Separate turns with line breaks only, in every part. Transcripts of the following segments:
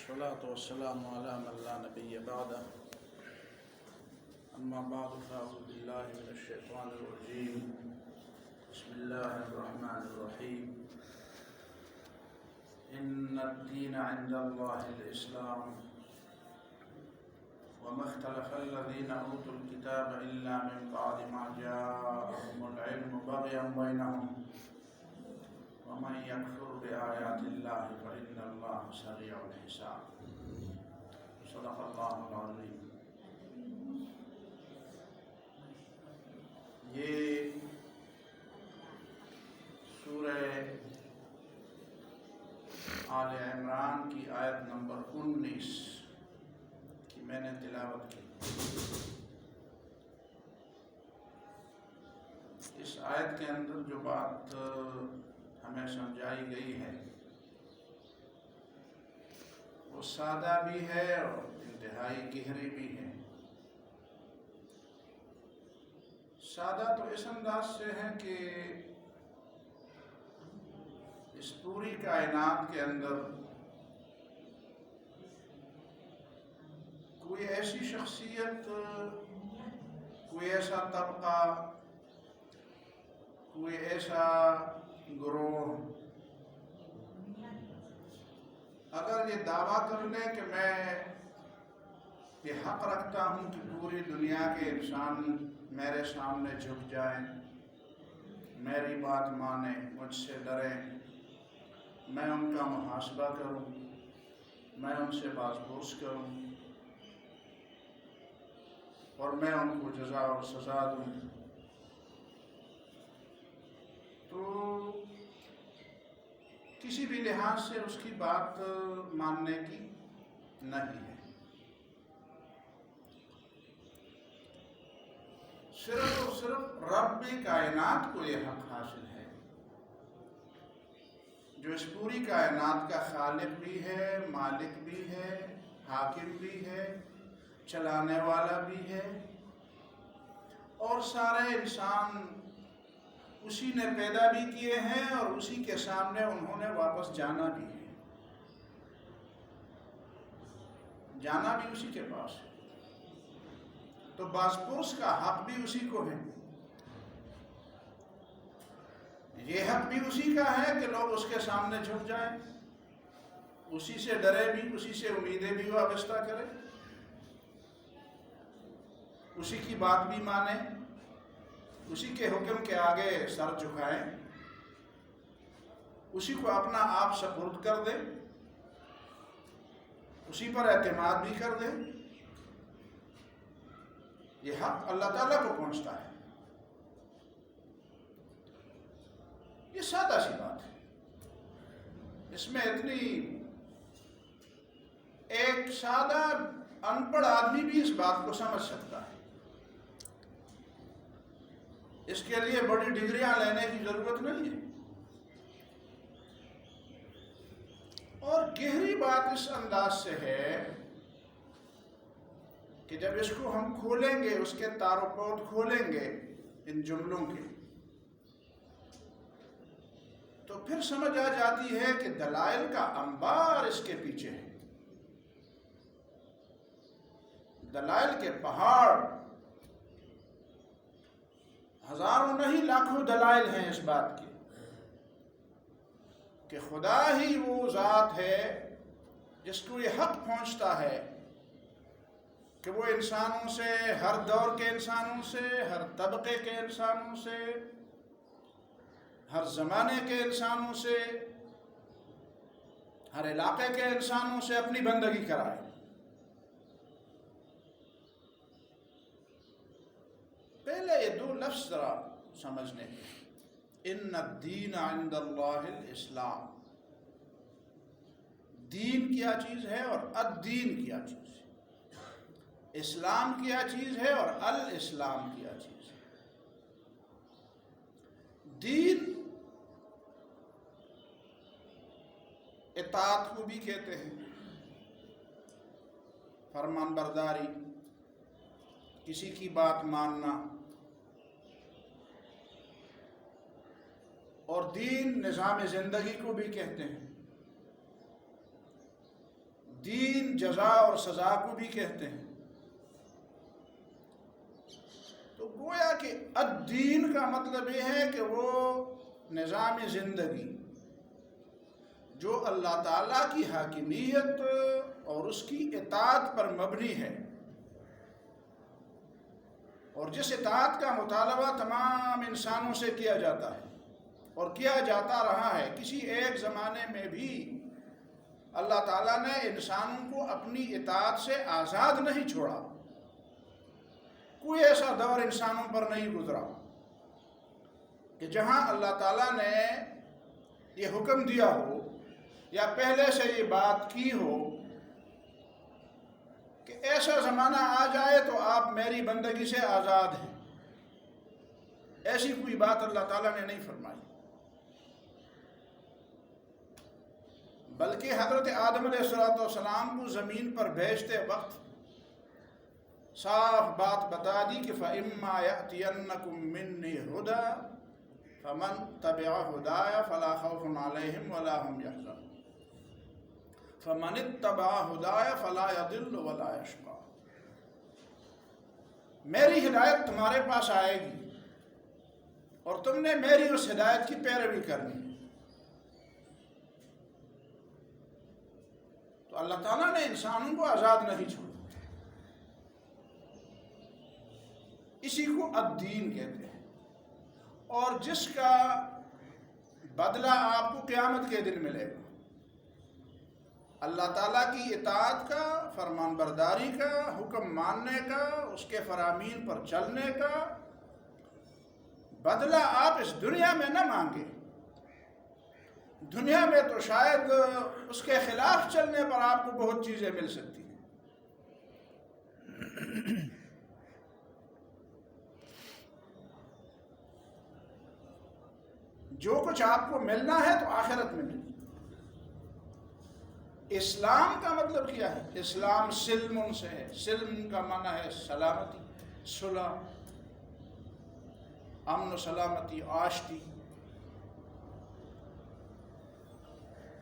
والصلاة والسلام على من لا نبي بعده أما بعد فأعوذ بالله من الشيطان الرجيم بسم الله الرحمن الرحيم إن الدين عند الله الإسلام وما اختلف الذين أوتوا الكتاب إلا من بعد ما جاءهم العلم بغيا بينهم ومن يكفر بآيات الله فإن الله سريع الحساب صدق اللہ العظیم۔ یہ سورہ آل عمران کی آیت نمبر 19 کی میں نے تلاوت کی۔ اس آیت کے اندر جو بات ہمیں سمجھائی گئی ہے وہ سادہ بھی ہے اور انتہائی گہری بھی ہے۔ سادہ تو اس انداز سے ہے کہ اس پوری کائنات کے اندر کوئی ایسی شخصیت، کوئی ایسا طبقہ، کوئی ایسا گروہ اگر یہ دعویٰ کر لے کہ میں یہ حق رکھتا ہوں کہ پوری دنیا کے انسان میرے سامنے جھک جائیں، میری بات مانیں، مجھ سے ڈریں، میں ان کا محاسبہ کروں، میں ان سے باز پرس کروں اور میں ان کو جزا اور سزا دوں، تو کسی بھی لحاظ سے اس کی بات ماننے کی نہیں ہے۔ صرف اور صرف رب کائنات کو یہ حق حاصل ہے، جو اس پوری کائنات کا خالق بھی ہے، مالک بھی ہے، حاکم بھی ہے، چلانے والا بھی ہے، اور سارے انسان اسی نے پیدا بھی کیے ہیں اور اسی کے سامنے انہوں نے واپس جانا بھی ہے، جانا بھی اسی کے پاس ہے، تو باز پرس کا حق بھی اسی کو ہے۔ یہ حق بھی اسی کا ہے کہ لوگ اس کے سامنے جھک جائیں، اسی سے ڈرے بھی، اسی سے امیدیں بھی وابستہ کریں، اسی کی بات بھی مانیں، اسی کے حکم کے آگے سر جھکائیں، اسی کو اپنا آپ سپرد کر دیں، اسی پر اعتماد بھی کر دیں۔ یہ حق اللہ تعالیٰ کو پہنچتا ہے۔ یہ سادہ سی بات ہے، اس میں اتنی ایک سادہ ان پڑھ آدمی بھی اس بات کو سمجھ سکتا ہے، اس کے لیے بڑی ڈگریاں لینے کی ضرورت نہیں ہے۔ اور گہری بات اس انداز سے ہے کہ جب اس کو ہم کھولیں گے، اس کے تار و پود کھولیں گے ان جملوں کے، تو پھر سمجھ آ جاتی ہے کہ دلائل کا انبار اس کے پیچھے ہے، دلائل کے پہاڑ، ہزاروں نہیں لاکھوں دلائل ہیں اس بات کے کہ خدا ہی وہ ذات ہے جس کو یہ حق پہنچتا ہے کہ وہ انسانوں سے، ہر دور کے انسانوں سے، ہر طبقے کے انسانوں سے، ہر زمانے کے انسانوں سے، ہر علاقے کے انسانوں سے اپنی بندگی کرائے۔ پہلے یہ دو لفظ ذرا سمجھنے ہیں، ان الدین عند اللہ الاسلام۔ دین کیا چیز ہے اور الدین کیا چیز ہے، اسلام کیا چیز ہے اور الاسلام کیا چیز ہے۔ دین اطاعت کو بھی کہتے ہیں، فرمان برداری، کسی کی بات ماننا، اور دین نظام زندگی کو بھی کہتے ہیں۔ دین جزا اور سزا کو بھی کہتے ہیں۔ تو گویا کہ الدین کا مطلب یہ ہے کہ وہ نظام زندگی جو اللہ تعالیٰ کی حاکمیت اور اس کی اطاعت پر مبنی ہے، اور جس اطاعت کا مطالبہ تمام انسانوں سے کیا جاتا ہے اور کیا جاتا رہا ہے۔ کسی ایک زمانے میں بھی اللہ تعالیٰ نے انسانوں کو اپنی اطاعت سے آزاد نہیں چھوڑا، کوئی ایسا دور انسانوں پر نہیں گزرا کہ جہاں اللہ تعالیٰ نے یہ حکم دیا ہو یا پہلے سے یہ بات کی ہو کہ ایسا زمانہ آ جائے تو آپ میری بندگی سے آزاد ہیں۔ ایسی کوئی بات اللہ تعالیٰ نے نہیں فرمائی، بلکہ حضرت آدم علیہ السلام کو زمین پر بھیجتے وقت صاف بات بتا دی کہ فَإِمَّا يَأْتِيَنَّكُم مِّنِّي هُدًى فَمَن تَبِعَ هُدَايَ فَلَا خَوْفٌ عَلَيْهِمْ وَلَا هُمْ يَحْزَنُونَ فَمَنِ اتَّبَعَ هُدَايَ فَلَا يَضِلُّ وَلَا يَشْقَىٰ۔ میری ہدایت تمہارے پاس آئے گی اور تم نے میری اس ہدایت کی پیروی کرنی ہے۔ تو اللہ تعالیٰ نے انسانوں کو آزاد نہیں چھوڑا، اسی کو الدین کہتے ہیں، اور جس کا بدلہ آپ کو قیامت کے دن ملے گا۔ اللہ تعالیٰ کی اطاعت کا، فرمان برداری کا، حکم ماننے کا، اس کے فرامین پر چلنے کا بدلہ آپ اس دنیا میں نہ مانگے۔ دنیا میں تو شاید اس کے خلاف چلنے پر آپ کو بہت چیزیں مل سکتی ہیں، جو کچھ آپ کو ملنا ہے تو آخرت میں ملے۔ اسلام کا مطلب کیا ہے؟ اسلام سلم سے ہے، سلم کا معنی ہے سلامتی، صلح، امن و سلامتی، آشتی۔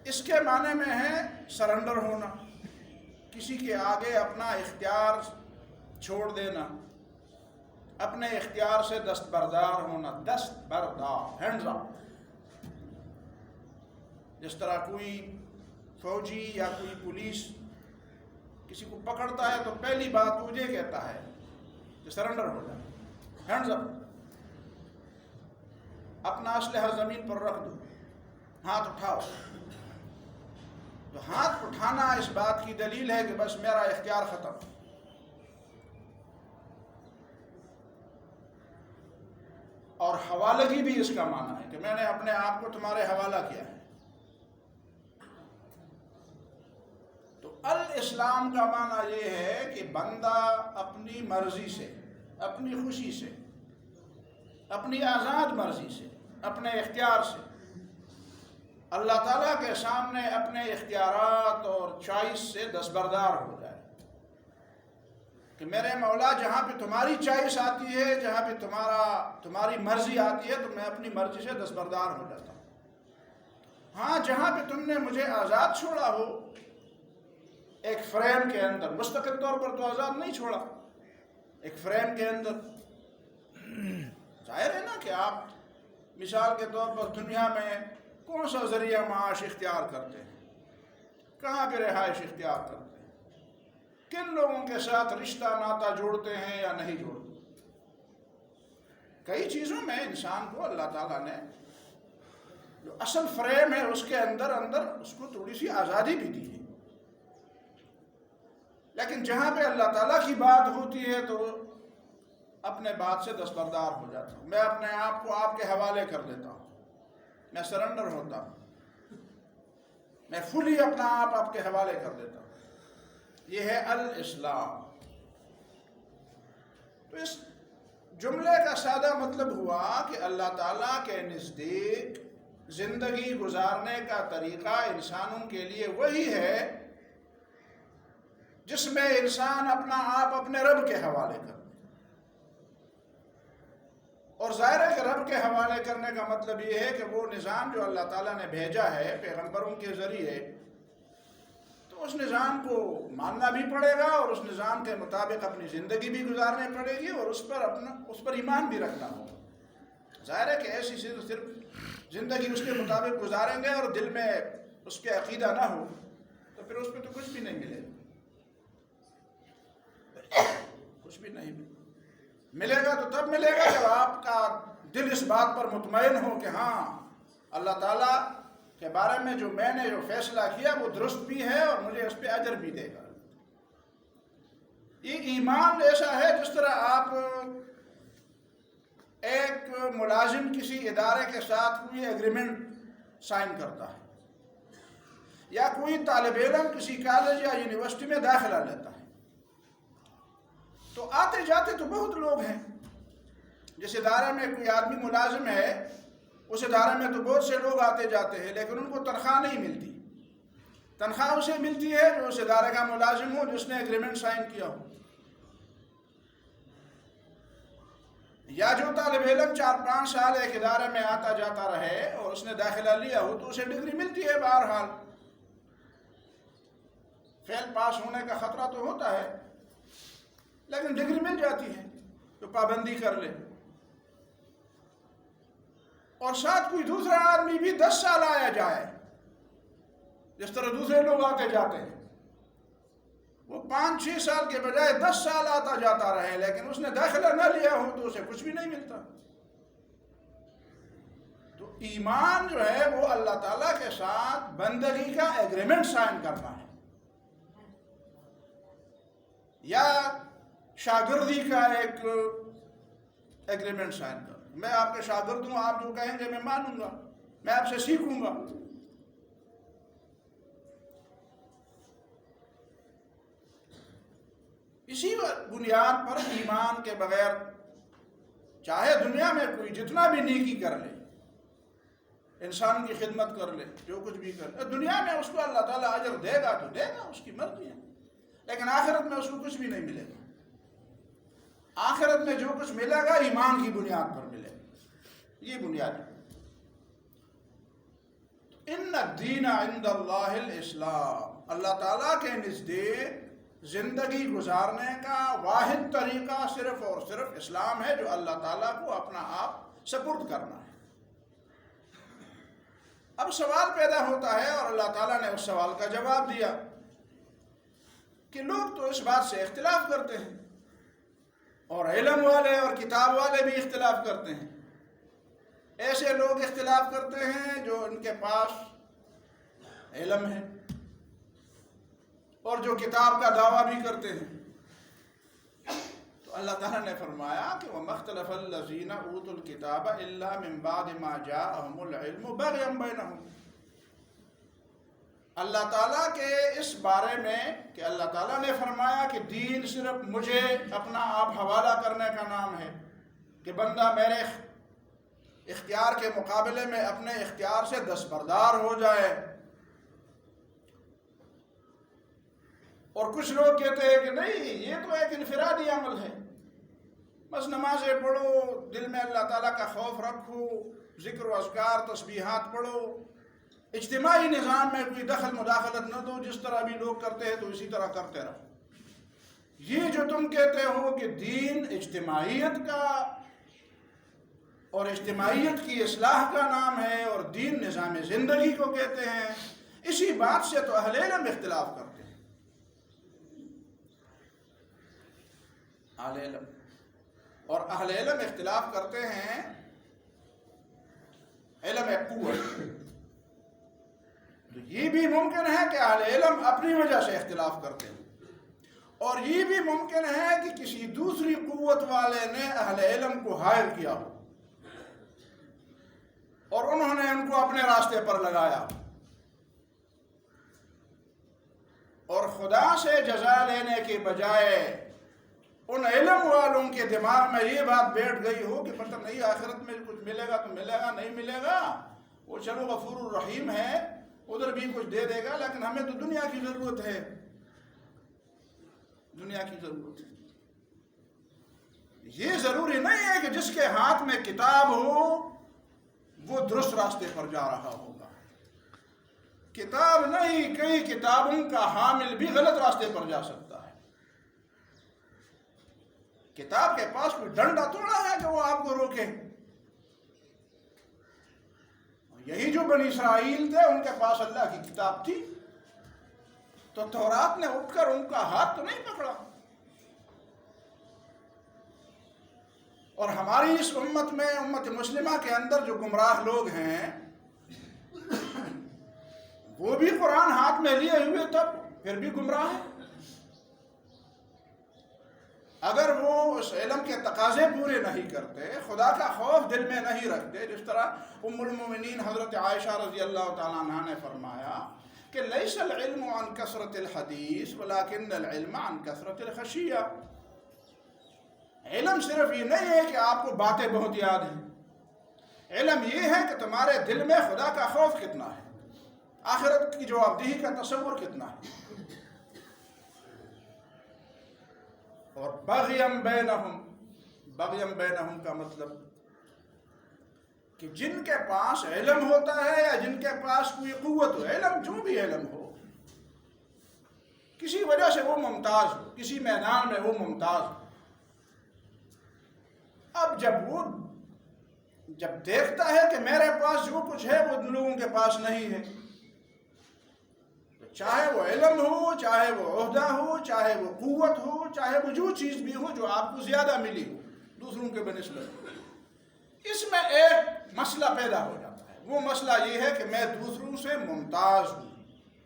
اس کے معنی میں ہے سرنڈر ہونا، کسی کے آگے اپنا اختیار چھوڑ دینا، اپنے اختیار سے دستبردار ہونا، دستبردار، ہینڈز اپ۔ جس طرح کوئی فوجی یا کوئی پولیس کسی کو پکڑتا ہے تو پہلی بات مجھے کہتا ہے کہ سرنڈر ہو جائے، ہینڈز اپ، اپنا اسلحہ زمین پر رکھ دو، ہاتھ اٹھاؤ۔ تو ہاتھ اٹھانا اس بات کی دلیل ہے کہ بس میرا اختیار ختم۔ اور حوالگی بھی اس کا معنی ہے کہ میں نے اپنے آپ کو تمہارے حوالہ کیا ہے۔ تو الاسلام کا معنی یہ ہے کہ بندہ اپنی مرضی سے، اپنی خوشی سے، اپنی آزاد مرضی سے، اپنے اختیار سے اللہ تعالیٰ کے سامنے اپنے اختیارات اور چوائس سے دستبردار ہو جائے کہ میرے مولا جہاں پہ تمہاری چوائس آتی ہے، جہاں پہ تمہاری مرضی آتی ہے تو میں اپنی مرضی سے دستبردار ہو جاتا ہوں۔ ہاں جہاں پہ تم نے مجھے آزاد چھوڑا ہو، ایک فریم کے اندر، مستقل طور پر تو آزاد نہیں چھوڑا، ایک فریم کے اندر، ظاہر ہے نا کہ آپ مثال کے طور پر دنیا میں کون سا ذریعہ معاش اختیار کرتے ہیں، کہاں پہ رہائش اختیار کرتے ہیں، کن لوگوں کے ساتھ رشتہ ناتا جوڑتے ہیں یا نہیں جوڑتے۔ کئی چیزوں میں انسان کو اللہ تعالیٰ نے جو اصل فریم ہے اس کے اندر اس کو تھوڑی سی آزادی بھی دی ہے، لیکن جہاں پہ اللہ تعالیٰ کی بات ہوتی ہے تو اپنے بات سے دستبردار ہو جاتا ہوں، میں اپنے آپ کو آپ کے حوالے کر دیتا ہوں، میں سرنڈر ہوتا ہوں، میں فلی اپنا آپ کے حوالے کر دیتا ہوں۔ یہ ہے الاسلام۔ تو اس جملے کا سادہ مطلب ہوا کہ اللہ تعالیٰ کے نزدیک زندگی گزارنے کا طریقہ انسانوں کے لیے وہی ہے جس میں انسان اپنا آپ اپنے رب کے حوالے کر۔ اور ظاہر ہے کہ رب کے حوالے کرنے کا مطلب یہ ہے کہ وہ نظام جو اللہ تعالیٰ نے بھیجا ہے پیغمبروں کے ذریعے، تو اس اس نظام کو ماننا بھی پڑے گا اور اس نظام کے مطابق اپنی زندگی بھی گزارنی پڑے گی اور اس پر ایمان بھی رکھنا ہوگا۔ ظاہر ہے کہ ایسی صرف زندگی اس کے مطابق گزاریں گے اور دل میں اس کے عقیدہ نہ ہو تو پھر اس پہ تو کچھ بھی نہیں ملے گا، کچھ بھی نہیں ملے گا۔ تو تب ملے گا جب آپ کا دل اس بات پر مطمئن ہو کہ ہاں اللہ تعالیٰ کے بارے میں جو میں نے جو فیصلہ کیا وہ درست بھی ہے اور مجھے اس پہ اجر بھی دے گا۔ یہ ایمان ایسا ہے جس طرح آپ ایک ملازم کسی ادارے کے ساتھ کوئی ایگریمنٹ سائن کرتا ہے یا کوئی طالب علم کسی کالج یا یونیورسٹی میں داخلہ لیتا ہے، تو آتے جاتے تو بہت لوگ ہیں۔ جس ادارے میں کوئی آدمی ملازم ہے اس ادارے میں تو بہت سے لوگ آتے جاتے ہیں، لیکن ان کو تنخواہ نہیں ملتی۔ تنخواہ اسے ملتی ہے جو اس ادارے کا ملازم ہو جس نے ایگریمنٹ سائن کیا ہو، یا جو طالب علم 4-5 سال ایک ادارے میں آتا جاتا رہے اور اس نے داخلہ لیا ہو تو اسے ڈگری ملتی ہے۔ بہرحال فیل پاس ہونے کا خطرہ تو ہوتا ہے لیکن ڈگری مل جاتی ہے تو پابندی کر لے۔ اور ساتھ کوئی دوسرا آدمی بھی 10 سال آیا جائے جس طرح دوسرے لوگ آتے جاتے ہیں، وہ 5-6 سال کے بجائے 10 سال آتا جاتا رہے لیکن اس نے داخلہ نہ لیا ہو تو اسے کچھ بھی نہیں ملتا۔ تو ایمان جو ہے وہ اللہ تعالیٰ کے ساتھ بندگی کا ایگریمنٹ سائن کرنا ہے یا شاگردی کا ایک ایگریمنٹ سائن کرنا۔ میں آپ کے شاگرد ہوں، آپ جو کہیں گے میں مانوں گا، میں آپ سے سیکھوں گا۔ اسی بنیاد پر ایمان کے بغیر چاہے دنیا میں کوئی جتنا بھی نیکی کر لے، انسان کی خدمت کر لے، جو کچھ بھی کر لے، دنیا میں اس کو اللہ تعالیٰ اجر دے گا تو دے گا، اس کی مرضی ہے، لیکن آخرت میں اس کو کچھ بھی نہیں ملے گا۔ آخرت میں جو کچھ ملے گا ایمان کی بنیاد پر ملے گا، یہ بنیاد ہے۔ ان الدین عند اللہ الاسلام، اللہ تعالیٰ کے نزدیک زندگی گزارنے کا واحد طریقہ صرف اور صرف اسلام ہے، جو اللہ تعالیٰ کو اپنا آپ سپرد کرنا ہے۔ اب سوال پیدا ہوتا ہے اور اللہ تعالیٰ نے اس سوال کا جواب دیا کہ لوگ تو اس بات سے اختلاف کرتے ہیں اور علم والے اور کتاب والے بھی اختلاف کرتے ہیں۔ ایسے لوگ اختلاف کرتے ہیں جو ان کے پاس علم ہے اور جو کتاب کا دعویٰ بھی کرتے ہیں۔ تو اللہ تعالیٰ نے فرمایا کہ وَمَا اخْتَلَفَ الَّذِينَ أُوتُوا الْكِتَابَ إِلَّا مِن بَعْدِ مَا جَاءَهُمُ الْعِلْمُ بَغْيًا بَيْنَهُمْ۔ اللہ تعالیٰ کے اس بارے میں کہ اللہ تعالیٰ نے فرمایا کہ دین صرف مجھے اپنا آپ حوالہ کرنے کا نام ہے، کہ بندہ میرے اختیار کے مقابلے میں اپنے اختیار سے دستبردار ہو جائے۔ اور کچھ لوگ کہتے ہیں کہ نہیں، یہ تو ایک انفرادی عمل ہے، بس نمازیں پڑھو، دل میں اللہ تعالیٰ کا خوف رکھو، ذکر و اذکار تسبیحات پڑھو، اجتماعی نظام میں کوئی دخل مداخلت نہ دو، جس طرح بھی لوگ کرتے ہیں تو اسی طرح کرتے رہو۔ یہ جو تم کہتے ہو کہ دین اجتماعیت کا اور اجتماعیت کی اصلاح کا نام ہے اور دین نظام زندگی کو کہتے ہیں، اسی بات سے تو اہل علم اختلاف کرتے ہیں۔ اہل علم اور اہل علم اختلاف کرتے ہیں علم قوت۔ تو یہ بھی ممکن ہے کہ اہل علم اپنی وجہ سے اختلاف کرتے ہیں، اور یہ بھی ممکن ہے کہ کسی دوسری قوت والے نے اہل علم کو ہائر کیا ہو اور انہوں نے ان کو اپنے راستے پر لگایا، اور خدا سے جزا لینے کے بجائے ان علم والوں کے دماغ میں یہ بات بیٹھ گئی ہو کہ پتہ نہیں آخرت میں کچھ ملے گا تو ملے گا، نہیں ملے گا، وہ چلو غفور الرحیم ہے، ادھر بھی کچھ دے دے گا، لیکن ہمیں تو دنیا کی ضرورت ہے، دنیا کی ضرورت ہے۔ یہ ضروری نہیں ہے کہ جس کے ہاتھ میں کتاب ہو وہ درست راستے پر جا رہا ہوگا۔ کتاب نہیں، کئی کتابوں کا حامل بھی غلط راستے پر جا سکتا ہے۔ کتاب کے پاس کوئی ڈنڈا تھوڑا ہے کہ وہ آپ کو روکے۔ یہی جو بنی اسرائیل تھے، ان کے پاس اللہ کی کتاب تھی، تو تورات نے اٹھ کر ان کا ہاتھ تو نہیں پکڑا۔ اور ہماری اس امت میں، امت مسلمہ کے اندر جو گمراہ لوگ ہیں، وہ بھی قرآن ہاتھ میں لیے ہوئے تب پھر بھی گمراہ ہیں۔ اگر وہ اس علم کے تقاضے پورے نہیں کرتے، خدا کا خوف دل میں نہیں رکھتے، جس طرح ام المومنین حضرت عائشہ رضی اللہ تعالیٰ عنہ نے فرمایا کہ لیس العلم عن کثرت الحدیث ولکن العلم عن کثرت الخشیہ۔ علم صرف یہ نہیں ہے کہ آپ کو باتیں بہت یاد ہیں، علم یہ ہے کہ تمہارے دل میں خدا کا خوف کتنا ہے، آخرت کی جوابدہی کا تصور کتنا ہے۔ اور بغیم بینہم کا مطلب کہ جن کے پاس علم ہوتا ہے یا جن کے پاس کوئی قوت ہو، علم جو بھی علم ہو، کسی وجہ سے وہ ممتاز ہو، کسی میدان میں وہ ممتاز ہو، اب جب دیکھتا ہے کہ میرے پاس جو کچھ ہے وہ لوگوں کے پاس نہیں ہے، چاہے وہ علم ہو، چاہے وہ عہدہ ہو، چاہے وہ قوت ہو، چاہے وہ جو چیز بھی ہو جو آپ کو زیادہ ملی ہو دوسروں کے بنسبت، اس میں ایک مسئلہ پیدا ہو جاتا ہے۔ وہ مسئلہ یہ ہے کہ میں دوسروں سے ممتاز ہوں،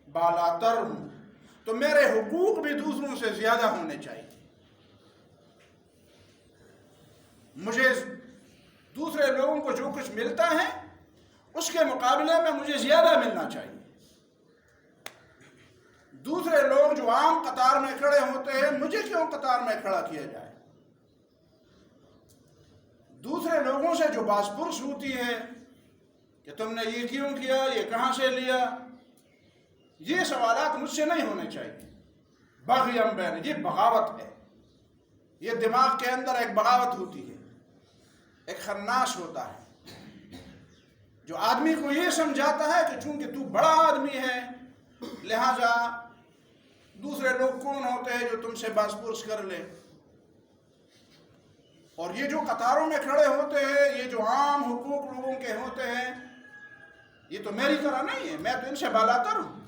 بالاتر ہوں، تو میرے حقوق بھی دوسروں سے زیادہ ہونے چاہیے، مجھے دوسرے لوگوں کو جو کچھ ملتا ہے اس کے مقابلے میں مجھے زیادہ ملنا چاہیے۔ دوسرے لوگ جو عام قطار میں کھڑے ہوتے ہیں، مجھے کیوں قطار میں کھڑا کیا جائے؟ دوسرے لوگوں سے جو باز پرس ہوتی ہے کہ تم نے یہ کیوں کیا، یہ کہاں سے لیا، یہ سوالات مجھ سے نہیں ہونے چاہیے۔ بغیم بین، یہ بغاوت ہے، یہ دماغ کے اندر ایک بغاوت ہوتی ہے، ایک خناس ہوتا ہے جو آدمی کو یہ سمجھاتا ہے کہ چونکہ تو بڑا آدمی ہے لہذا دوسرے لوگ کون ہوتے ہیں جو تم سے باز پرس کر لے، اور یہ جو قطاروں میں کھڑے ہوتے ہیں، یہ جو عام حقوق لوگوں کے ہوتے ہیں، یہ تو میری طرح نہیں ہے، میں تو ان سے بالاتر ہوں،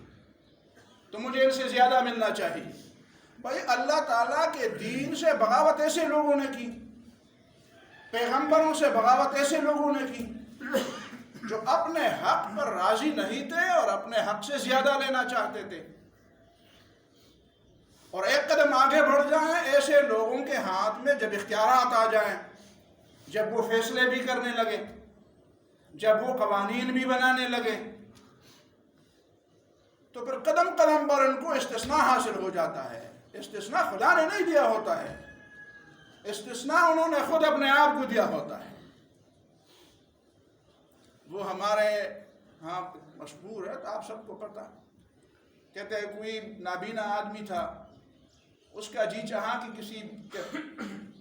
تو مجھے ان سے زیادہ ملنا چاہیے۔ بھائی اللہ تعالیٰ کے دین سے بغاوت ایسے لوگوں نے کی، پیغمبروں سے بغاوت ایسے لوگوں نے کی جو اپنے حق پر راضی نہیں تھے اور اپنے حق سے زیادہ لینا چاہتے تھے، اور ایک قدم آگے بڑھ جائیں ایسے لوگوں کے ہاتھ میں جب اختیارات آ جائیں، جب وہ فیصلے بھی کرنے لگے، جب وہ قوانین بھی بنانے لگے، تو پھر قدم قدم پر ان کو استثناء حاصل ہو جاتا ہے۔ استثناء خدا نے نہیں دیا ہوتا ہے، استثناء انہوں نے خود اپنے آپ کو دیا ہوتا ہے۔ وہ ہمارے ہاں مشہور ہے، تو آپ سب کو پتہ، کہتے ہیں کوئی نابینا آدمی تھا، اس کا جی چاہا کہ کسی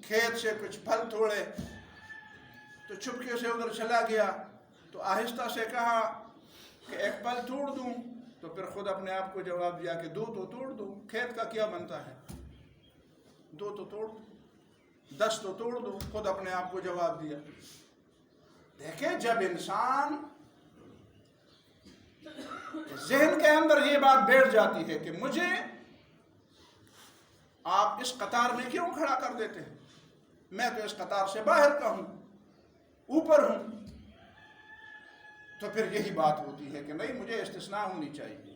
کھیت سے کچھ پھل توڑے، تو چھپکے سے ادھر چلا گیا، تو آہستہ سے کہا کہ ایک پھل توڑ دوں، تو پھر خود اپنے آپ کو جواب دیا کہ دو تو توڑ دوں، کھیت کا کیا بنتا ہے، دو تو توڑ دوں، 10 تو توڑ دوں، خود اپنے آپ کو جواب دیا۔ دیکھیں جب انسان ذہن کے اندر یہ بات بیٹھ جاتی ہے کہ مجھے آپ اس قطار میں کیوں کھڑا کر دیتے ہیں، میں تو اس قطار سے باہر کا ہوں، اوپر ہوں، تو پھر یہی بات ہوتی ہے کہ نہیں مجھے استثناء ہونی چاہیے،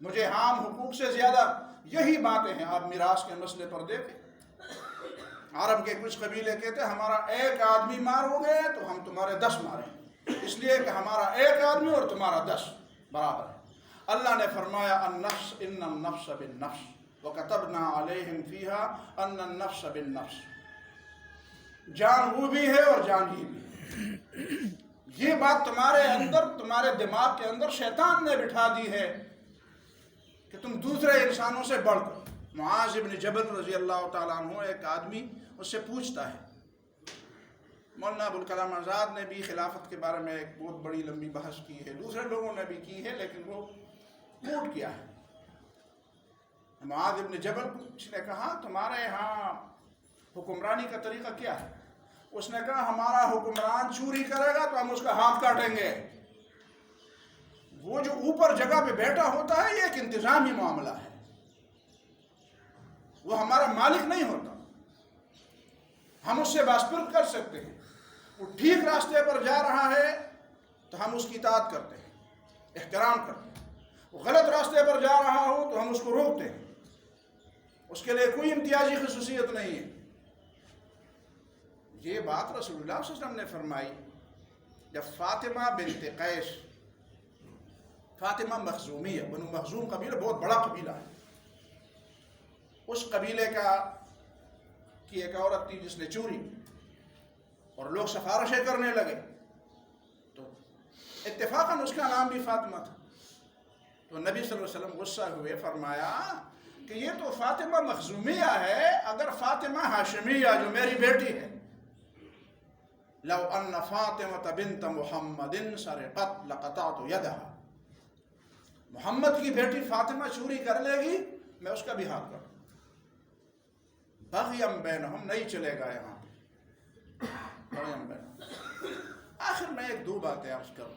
مجھے عام حقوق سے زیادہ۔ یہی باتیں ہیں، آپ میراث کے مسئلے پر دیکھیں، عرب کے کچھ قبیلے کہتے ہیں ہمارا ایک آدمی مار ہو گئے تو ہم تمہارے 10 ماریں، اس لیے کہ ہمارا ایک آدمی اور تمہارا 10 برابر ہے۔ اللہ نے فرمایا النفس ان النفس بالنفس وَكَتَبْنَا عَلَيْهِمْ فِيهَا أَنَّ النَّفْسَ بِالنَّفْسِ، جان وہ بھی ہے اور جان ہی بھی ہے۔ یہ بات تمہارے اندر، تمہارے دماغ کے اندر شیطان نے بٹھا دی ہے کہ تم دوسرے انسانوں سے بڑھ کر۔ معاذ بن جبل رضی اللہ تعالیٰ عنہ، ایک آدمی اس سے پوچھتا ہے، مولانا ابوالکلام آزاد نے بھی خلافت کے بارے میں ایک بہت بڑی لمبی بحث کی ہے، دوسرے لوگوں نے بھی کی ہے، لیکن وہ کوٹ کیا ہے۔ معاذ ابن جبل اس نے کہا تمہارے ہاں حکمرانی کا طریقہ کیا ہے؟ اس نے کہا ہمارا حکمران چوری کرے گا تو ہم اس کا ہاتھ کاٹیں گے۔ وہ جو اوپر جگہ پہ بیٹھا ہوتا ہے یہ ایک انتظامی معاملہ ہے، وہ ہمارا مالک نہیں ہوتا، ہم اس سے باسپرد کر سکتے ہیں۔ وہ ٹھیک راستے پر جا رہا ہے تو ہم اس کی اطاعت کرتے ہیں، احترام کرتے ہیں۔ وہ غلط راستے پر جا رہا ہو تو ہم اس کو روکتے ہیں، اس کے لیے کوئی امتیازی خصوصیت نہیں ہے۔ یہ بات رسول اللہ صلی اللہ علیہ وسلم نے فرمائی جب فاطمہ بنت قیس، فاطمہ مخزومیہ، بنو مخزوم قبیلہ بہت بڑا قبیلہ ہے، اس قبیلے کی ایک عورت تھی جس نے چوری، اور لوگ سفارشیں کرنے لگے تو اتفاقاً اس کا نام بھی فاطمہ تھا۔ تو نبی صلی اللہ علیہ وسلم غصہ ہوئے، فرمایا کہ یہ تو فاطمہ مخزومیہ ہے، اگر فاطمہ ہاشمیہ جو میری بیٹی ہے، لو ان فاطمہ بنت محمد سرقت لقطعت یدہا، محمد کی بیٹی فاطمہ چوری کر لے گی میں اس کا بھی ہاتھ کاٹوں۔ بغیم بینہم نہیں چلے گا یہاں پہ، بغیم بینہم۔ آخر میں ایک دو باتیں عرض کروں۔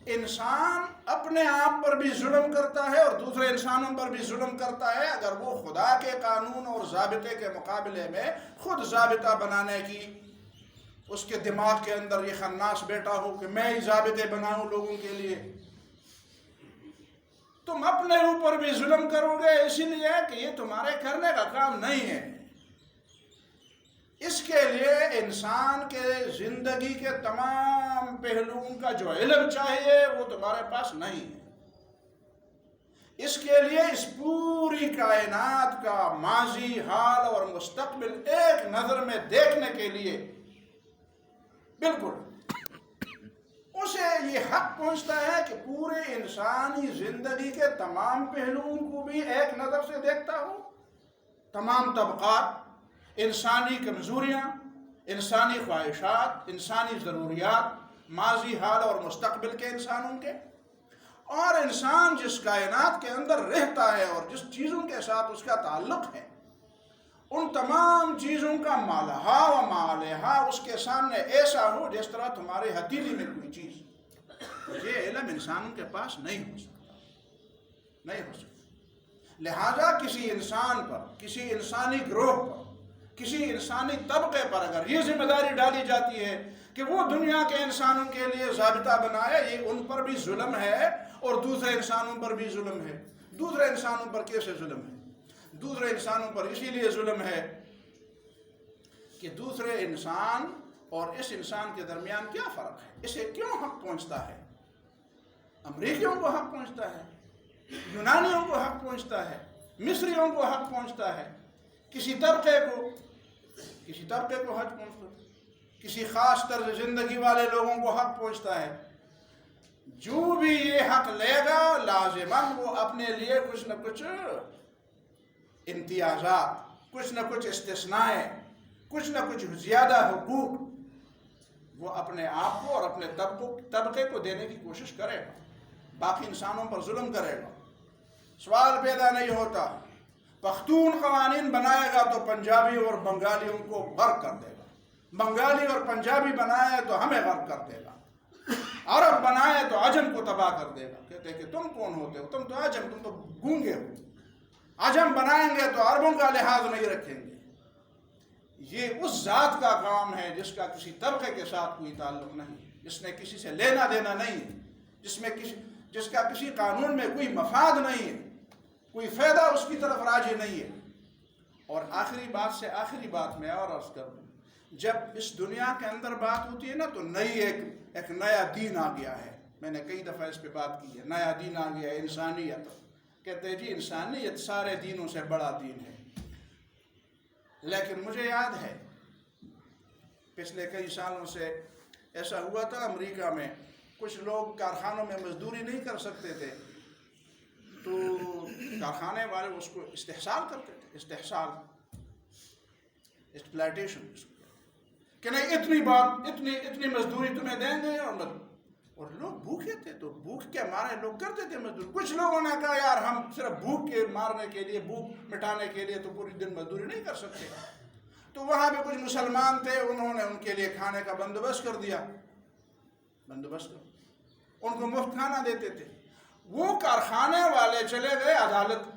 انسان اپنے آپ پر بھی ظلم کرتا ہے اور دوسرے انسانوں پر بھی ظلم کرتا ہے اگر وہ خدا کے قانون اور ضابطے کے مقابلے میں خود ضابطہ بنانے کی اس کے دماغ کے اندر یہ خناس بیٹا ہو کہ میں ہی ضابطے بناؤں لوگوں کے لیے۔ تم اپنے اوپر بھی ظلم کرو گے اسی لیے کہ یہ تمہارے کرنے کا کام نہیں ہے۔ اس کے لیے انسان کے زندگی کے تمام پہلوؤں کا جو علم چاہیے وہ تمہارے پاس نہیں ہے۔ اس کے لیے اس پوری کائنات کا ماضی، حال اور مستقبل ایک نظر میں دیکھنے کے لیے بالکل اسے یہ حق پہنچتا ہے کہ پورے انسانی زندگی کے تمام پہلوؤں کو بھی ایک نظر سے دیکھتا ہو، تمام طبقات، انسانی کمزوریاں، انسانی خواہشات، انسانی ضروریات، ماضی، حال اور مستقبل کے انسانوں کے، اور انسان جس کائنات کے اندر رہتا ہے اور جس چیزوں کے ساتھ اس کا تعلق ہے ان تمام چیزوں کا مالہا و مالہا اس کے سامنے ایسا ہو جس طرح تمہارے ہتھیلی میں کوئی چیز۔ یہ علم انسانوں کے پاس نہیں ہو سکتا، نہیں ہو سکتا۔ لہذا کسی انسان پر، کسی انسانی گروہ پر، کسی انسانی طبقے پر اگر یہ ذمہ داری ڈالی جاتی ہے کہ وہ دنیا کے انسانوں کے لیے ضابطہ بنائے، یہ ان پر بھی ظلم ہے اور دوسرے انسانوں پر بھی ظلم ہے۔ دوسرے انسانوں پر کیسے ظلم ہے؟ دوسرے انسانوں پر اسی لیے ظلم ہے کہ دوسرے انسان اور اس انسان کے درمیان کیا فرق ہے؟ اسے کیوں حق پہنچتا ہے؟ امریکیوں کو حق پہنچتا ہے، یونانیوں کو حق پہنچتا ہے، مصریوں کو حق پہنچتا ہے، کسی طبقے کو حق پہنچتا ہے، کسی خاص طرز زندگی والے لوگوں کو حق پہنچتا ہے۔ جو بھی یہ حق لے گا لازماً وہ اپنے لیے کچھ نہ کچھ امتیازات، کچھ نہ کچھ استثنائیں، کچھ نہ کچھ زیادہ حقوق وہ اپنے آپ کو اور اپنے طبقے کو دینے کی کوشش کرے گا، باقی انسانوں پر ظلم کرے گا۔ سوال پیدا نہیں ہوتا پختون قوانین بنائے گا تو پنجابی اور بنگالیوں کو غرق کر دے گا، بنگالی اور پنجابی بنائے تو ہمیں غرق کر دے گا، عرب بنائے تو عجم کو تباہ کر دے گا۔ کہتے ہیں کہ تم کون ہوتے ہو؟ تم تو عجم، تم تو گونگے ہو۔ عجم بنائیں گے تو عربوں کا لحاظ نہیں رکھیں گے۔ یہ اس ذات کا کام ہے جس کا کسی طبقے کے ساتھ کوئی تعلق نہیں، جس نے کسی سے لینا دینا نہیں ہے، جس کا کسی قانون میں کوئی مفاد نہیں ہے، کوئی فائدہ اس کی طرف راجع نہیں ہے۔ اور آخری بات سے آخری بات میں اور عرض کر دوں، جب اس دنیا کے اندر بات ہوتی ہے نا تو ایک نیا دین آ گیا ہے۔ میں نے کئی دفعہ اس پہ بات کی ہے، نیا دین آ گیا ہے، انسانیت۔ کہتے ہیں جی انسانیت سارے دینوں سے بڑا دین ہے، لیکن مجھے یاد ہے پچھلے کئی سالوں سے ایسا ہوا تھا امریکہ میں، کچھ لوگ کارخانوں میں مزدوری نہیں کر سکتے تھے تو کارخانے والے اس کو استحصال کرتے تھے، استحصال، ایکسپلائٹیشن، کہ نہیں اتنی مزدوری تمہیں دیں گے اور لوگ بھوکے تھے تو بھوک کے مارے لوگ کرتے تھے مزدوری. کچھ لوگوں نے کہا یار ہم صرف بھوک کے مارنے کے لیے بھوک مٹانے کے لیے تو پوری دن مزدوری نہیں کر سکتے. تو وہاں پہ کچھ مسلمان تھے, انہوں نے ان کے لیے کھانے کا بندوبست کر دیا. ان کو مفت کھانا دیتے تھے. وہ کارخانے والے چلے گئے عدالت,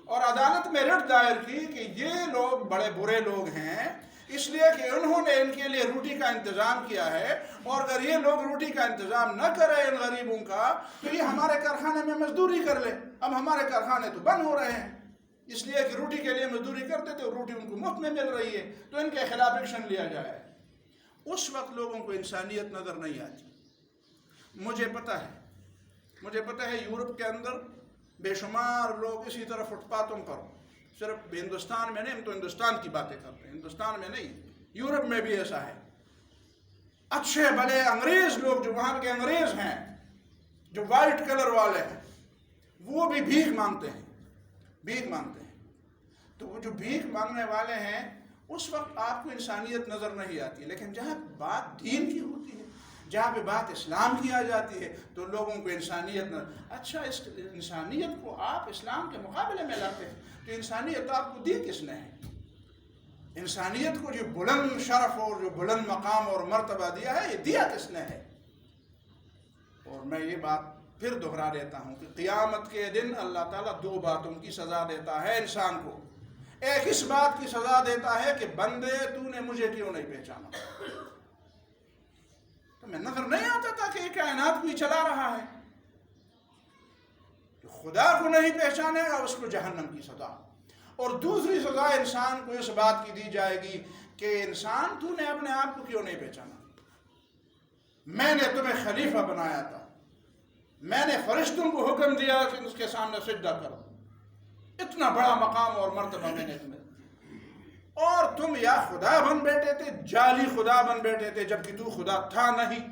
اور عدالت میں رٹ دائر کی کہ یہ لوگ بڑے برے لوگ ہیں اس لیے کہ انہوں نے ان کے لیے روٹی کا انتظام کیا ہے, اور اگر یہ لوگ روٹی کا انتظام نہ کریں ان غریبوں کا تو یہ ہمارے کارخانے میں مزدوری کر لیں. اب ہمارے کارخانے تو بند ہو رہے ہیں اس لیے کہ روٹی کے لیے مزدوری کرتے تھے اور روٹی ان کو مفت میں مل رہی ہے, تو ان کے خلاف ایکشن لیا جائے. اس وقت لوگوں کو انسانیت نظر نہیں آتی. مجھے پتہ ہے یورپ کے اندر بے شمار لوگ اسی طرح فٹ پاتھوں پر, صرف ہندوستان میں نہیں, ہم تو ہندوستان کی باتیں کرتے ہیں, ہندوستان میں نہیں, یورپ میں بھی ایسا ہے. اچھے بھلے انگریز لوگ جو وہاں کے انگریز ہیں جو وائٹ کلر والے ہیں وہ بھی بھیک مانگتے ہیں. تو وہ جو بھیک مانگنے والے ہیں اس وقت آپ کو انسانیت نظر نہیں آتی. لیکن جہاں بات دین کی ہوتی ہے, جہاں پہ بات اسلام کی آ جاتی ہے تو لوگوں کو انسانیت اچھا اس انسانیت کو آپ اسلام کے مقابلے میں لاتے ہیں تو انسانیت آپ کو دی کس نے ہے؟ انسانیت کو جو بلند شرف اور جو بلند مقام اور مرتبہ دیا ہے یہ دیا کس نے ہے؟ اور میں یہ بات پھر دہرا دیتا ہوں کہ قیامت کے دن اللہ تعالیٰ دو باتوں کی سزا دیتا ہے انسان کو. ایک اس بات کی سزا دیتا ہے کہ بندے تو نے مجھے کیوں نہیں پہچانا, تمہیں نظر نہیں آتا تھا کہ یہ کائنات بھی چلا رہا ہے. جو خدا کو نہیں پہچانے گا اس کو جہنم کی سزا. اور دوسری سزا انسان کو اس بات کی دی جائے گی کہ انسان تو نے اپنے آپ کو کیوں نہیں پہچانا. میں نے تمہیں خلیفہ بنایا تھا, میں نے فرشتوں کو حکم دیا کہ اس کے سامنے سجدہ کرو, اتنا بڑا مقام اور مرتبہ میں نے تمہیں, اور تم یا خدا بن بیٹھے تھے, جعلی خدا بن بیٹھے تھے جبکہ تو خدا تھا نہیں,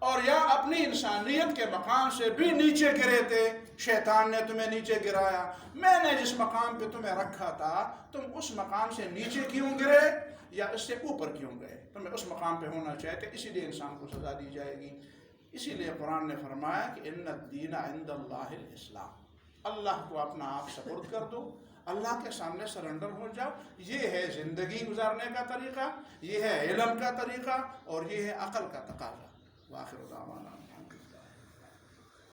اور یا اپنی انسانیت کے مقام سے بھی نیچے گرے تھے, شیطان نے تمہیں نیچے گرایا. میں نے جس مقام پہ تمہیں رکھا تھا تم اس مقام سے نیچے کیوں گرے یا اس سے اوپر کیوں گئے؟ تمہیں اس مقام پہ ہونا چاہتے, اسی لیے انسان کو سزا دی جائے گی. اسی لیے قرآن نے فرمایا کہ ان الدین عند اللہ الاسلام, اللہ کو اپنا آپ سپرد کر دو, اللہ کے سامنے سرنڈر ہو جاؤ. یہ ہے زندگی گزارنے کا طریقہ, یہ ہے علم کا طریقہ, اور یہ ہے عقل کا تقاضا. وآخر دعوانا